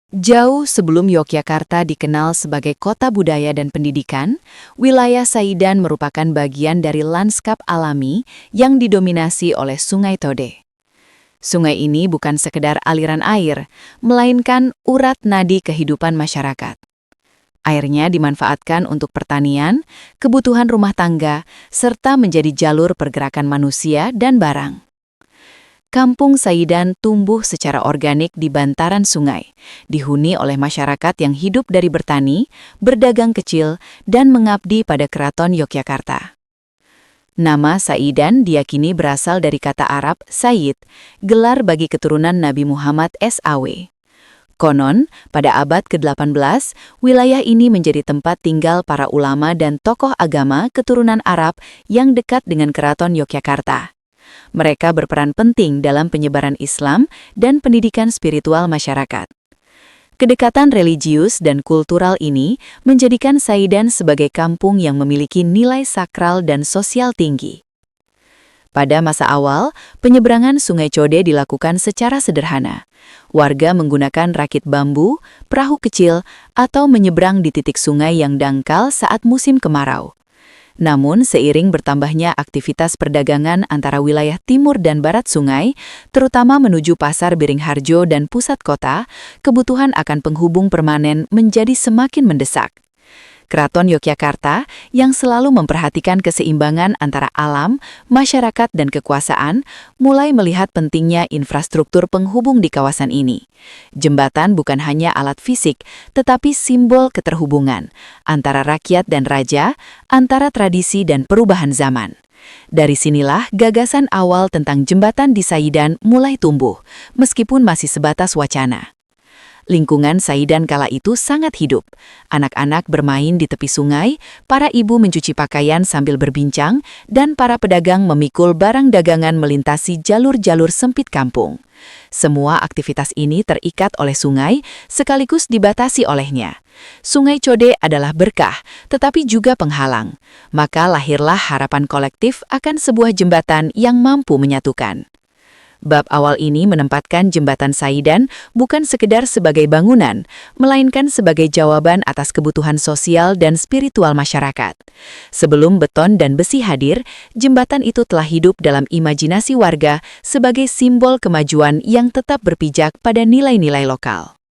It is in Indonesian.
Jauh sebelum Yogyakarta dikenal sebagai kota budaya dan pendidikan, wilayah Saidan merupakan bagian dari lanskap alami yang didominasi oleh Sungai Tode. Sungai ini bukan sekedar aliran air, melainkan urat nadi kehidupan masyarakat. Airnya dimanfaatkan untuk pertanian, kebutuhan rumah tangga, serta menjadi jalur pergerakan manusia dan barang. Kampung Saidan tumbuh secara organik di bantaran sungai, dihuni oleh masyarakat yang hidup dari bertani, berdagang kecil, dan mengabdi pada Keraton Yogyakarta. Nama Saidan diyakini berasal dari kata Arab Sayyid, gelar bagi keturunan Nabi Muhammad SAW. Konon, pada abad ke-18, wilayah ini menjadi tempat tinggal para ulama dan tokoh agama keturunan Arab yang dekat dengan Keraton Yogyakarta. Mereka berperan penting dalam penyebaran Islam dan pendidikan spiritual masyarakat. Kedekatan religius dan kultural ini menjadikan Saidan sebagai kampung yang memiliki nilai sakral dan sosial tinggi. Pada masa awal, penyeberangan Sungai Code dilakukan secara sederhana. Warga menggunakan rakit bambu, perahu kecil, atau menyeberang di titik sungai yang dangkal saat musim kemarau. Namun, seiring bertambahnya aktivitas perdagangan antara wilayah timur dan barat sungai, terutama menuju Pasar Biringharjo dan pusat kota, kebutuhan akan penghubung permanen menjadi semakin mendesak. Keraton Yogyakarta, yang selalu memperhatikan keseimbangan antara alam, masyarakat, dan kekuasaan, mulai melihat pentingnya infrastruktur penghubung di kawasan ini. Jembatan bukan hanya alat fisik, tetapi simbol keterhubungan antara rakyat dan raja, antara tradisi dan perubahan zaman. Dari sinilah gagasan awal tentang jembatan di Saidan mulai tumbuh, meskipun masih sebatas wacana. Lingkungan Saidan kala itu sangat hidup. Anak-anak bermain di tepi sungai, para ibu mencuci pakaian sambil berbincang, dan para pedagang memikul barang dagangan melintasi jalur-jalur sempit kampung. Semua aktivitas ini terikat oleh sungai, sekaligus dibatasi olehnya. Sungai Code adalah berkah, tetapi juga penghalang. Maka lahirlah harapan kolektif akan sebuah jembatan yang mampu menyatukan. Bab awal ini menempatkan jembatan Saidan bukan sekedar sebagai bangunan, melainkan sebagai jawaban atas kebutuhan sosial dan spiritual masyarakat. Sebelum beton dan besi hadir, jembatan itu telah hidup dalam imajinasi warga sebagai simbol kemajuan yang tetap berpijak pada nilai-nilai lokal.